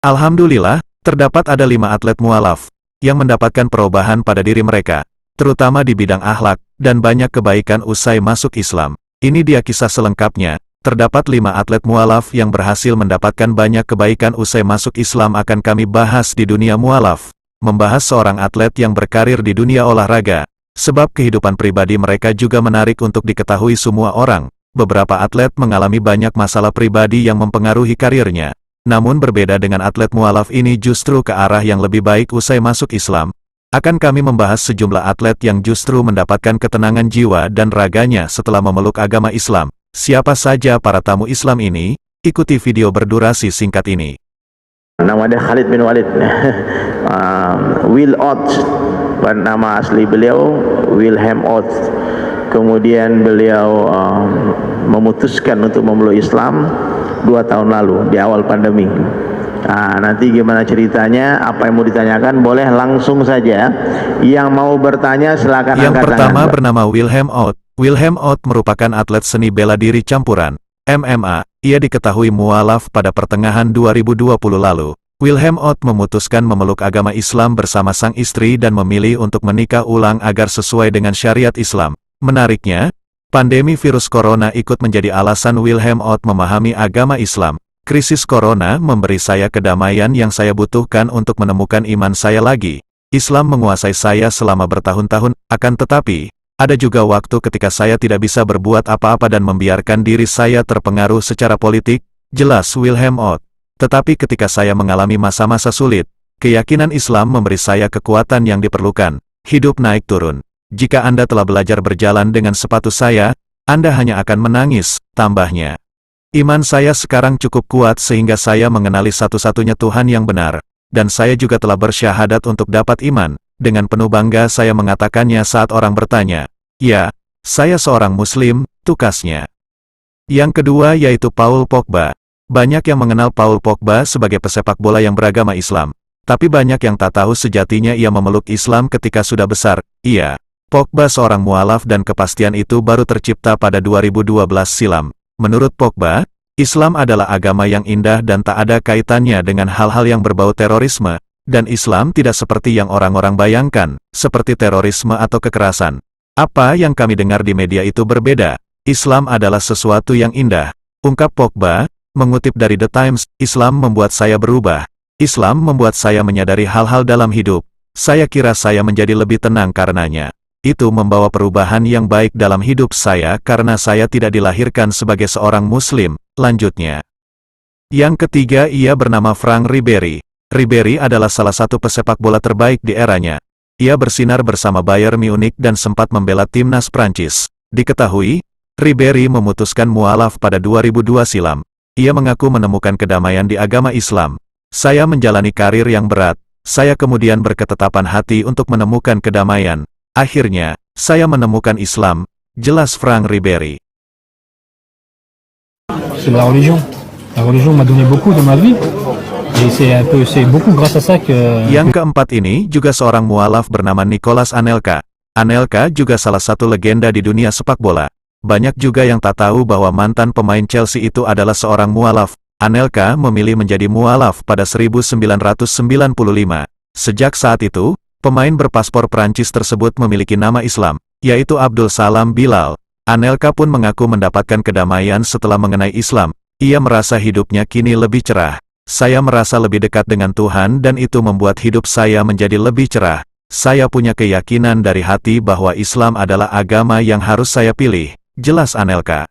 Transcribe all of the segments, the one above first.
Alhamdulillah, terdapat ada 5 atlet mualaf yang mendapatkan perubahan pada diri mereka, terutama di bidang akhlak, dan banyak kebaikan usai masuk Islam. Ini dia kisah selengkapnya. Terdapat 5 atlet mualaf yang berhasil mendapatkan banyak kebaikan usai masuk Islam akan kami bahas di dunia mualaf. Membahas seorang atlet yang berkarir di dunia olahraga, sebab kehidupan pribadi mereka juga menarik untuk diketahui semua orang. Beberapa atlet mengalami banyak masalah pribadi yang mempengaruhi karirnya. Namun berbeda dengan atlet mualaf ini justru ke arah yang lebih baik usai masuk Islam. Akan kami membahas sejumlah atlet yang justru mendapatkan ketenangan jiwa dan raganya setelah memeluk agama Islam. Siapa saja para tamu Islam ini? Ikuti video berdurasi singkat ini. Nama dia Khalid bin Walid. Will Oates, nama asli beliau Wilhelm Oates. Kemudian beliau memutuskan untuk memeluk Islam 2 tahun lalu di awal pandemi. Nanti gimana ceritanya, apa yang mau ditanyakan boleh langsung saja. Yang mau bertanya silakan Yang angkat pertama tangan. bernama Wilhelm Oates. Wilhelm Oates merupakan atlet seni bela diri campuran, MMA. Ia diketahui mualaf pada pertengahan 2020 lalu. Wilhelm Oates memutuskan memeluk agama Islam bersama sang istri dan memilih untuk menikah ulang agar sesuai dengan syariat Islam. Menariknya, pandemi virus corona ikut menjadi alasan Wilhelm Oates memahami agama Islam. Krisis corona memberi saya kedamaian yang saya butuhkan untuk menemukan iman saya lagi. Islam menguasai saya selama bertahun-tahun, akan tetapi, ada juga waktu ketika saya tidak bisa berbuat apa-apa dan membiarkan diri saya terpengaruh secara politik, jelas Wilhelm Oates. Tetapi ketika saya mengalami masa-masa sulit, keyakinan Islam memberi saya kekuatan yang diperlukan. Hidup naik turun. Jika Anda telah belajar berjalan dengan sepatu saya, Anda hanya akan menangis, tambahnya. Iman saya sekarang cukup kuat sehingga saya mengenali satu-satunya Tuhan yang benar, dan saya juga telah bersyahadat untuk dapat iman. Dengan penuh bangga saya mengatakannya saat orang bertanya, "Ya, saya seorang Muslim," tukasnya. Yang kedua yaitu Paul Pogba. Banyak yang mengenal Paul Pogba sebagai pesepak bola yang beragama Islam, tapi banyak yang tak tahu sejatinya ia memeluk Islam ketika sudah besar. Iya, Pogba seorang mualaf dan kepastian itu baru tercipta pada 2012 silam. Menurut Pogba, Islam adalah agama yang indah dan tak ada kaitannya dengan hal-hal yang berbau terorisme. Dan Islam tidak seperti yang orang-orang bayangkan, seperti terorisme atau kekerasan. Apa yang kami dengar di media itu berbeda. Islam adalah sesuatu yang indah, ungkap Pogba, mengutip dari The Times. Islam membuat saya berubah. Islam membuat saya menyadari hal-hal dalam hidup. Saya kira saya menjadi lebih tenang karenanya. Itu membawa perubahan yang baik dalam hidup saya karena saya tidak dilahirkan sebagai seorang Muslim, lanjutnya. Yang ketiga ia bernama Franck Ribéry. Ribéry adalah salah satu pesepak bola terbaik di eranya. Ia bersinar bersama Bayern Munich dan sempat membela timnas Prancis. Diketahui, Ribéry memutuskan mualaf pada 2002 silam. Ia mengaku menemukan kedamaian di agama Islam. Saya menjalani karir yang berat. Saya kemudian berketetapan hati untuk menemukan kedamaian. Akhirnya, saya menemukan Islam, jelas Franck Ribéry. C'est la religion. La religion m'a donné beaucoup dans ma vie. C'est beaucoup grâce à ça que... Yang keempat ini juga seorang mualaf bernama Nicolas Anelka. Anelka juga salah satu legenda di dunia sepak bola. Banyak juga yang tak tahu bahwa mantan pemain Chelsea itu adalah seorang mualaf. Anelka memilih menjadi mualaf pada 1995. Sejak saat itu, pemain berpaspor Prancis tersebut memiliki nama Islam, yaitu Abdul Salam Bilal. Anelka pun mengaku mendapatkan kedamaian setelah mengenai Islam. Ia merasa hidupnya kini lebih cerah. Saya merasa lebih dekat dengan Tuhan dan itu membuat hidup saya menjadi lebih cerah. Saya punya keyakinan dari hati bahwa Islam adalah agama yang harus saya pilih, jelas Anelka.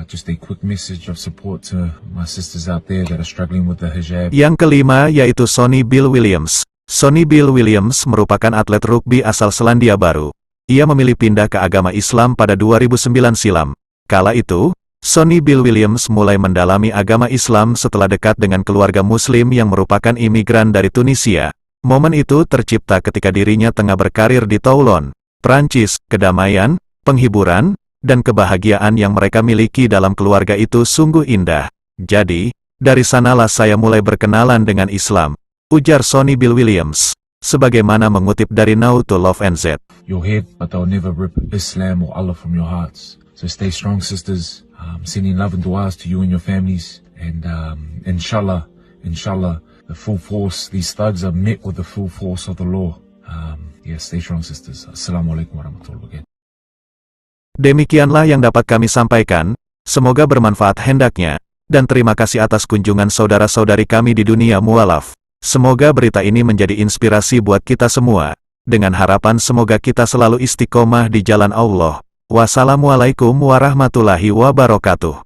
Just a quick message of support to my sisters out there that are struggling with the hijab. Yang kelima yaitu Sonny Bill Williams. Sonny Bill Williams merupakan atlet rugby asal Selandia Baru. Ia memilih pindah ke agama Islam pada 2009 silam. Kala itu, Sonny Bill Williams mulai mendalami agama Islam setelah dekat dengan keluarga Muslim yang merupakan imigran dari Tunisia. Momen itu tercipta ketika dirinya tengah berkarir di Toulon, Prancis. Kedamaian, penghiburan, dan kebahagiaan yang mereka miliki dalam keluarga itu sungguh indah. Jadi, dari sanalah saya mulai berkenalan dengan Islam, ujar Sonny Bill Williams. Sebagaimana mengutip dari Now to Love NZ. Your head, but they'll never rip Islam or Allah from your hearts. So stay strong, sisters. Sending love and du'as to you and your families. And inshallah, the full force, these thugs are met with the full force of the law. Stay strong, sisters. Assalamualaikum warahmatullahi wabarakatuh. Demikianlah yang dapat kami sampaikan, semoga bermanfaat hendaknya, dan terima kasih atas kunjungan saudara-saudari kami di dunia mualaf. Semoga berita ini menjadi inspirasi buat kita semua, dengan harapan semoga kita selalu istiqomah di jalan Allah. Wassalamualaikum warahmatullahi wabarakatuh.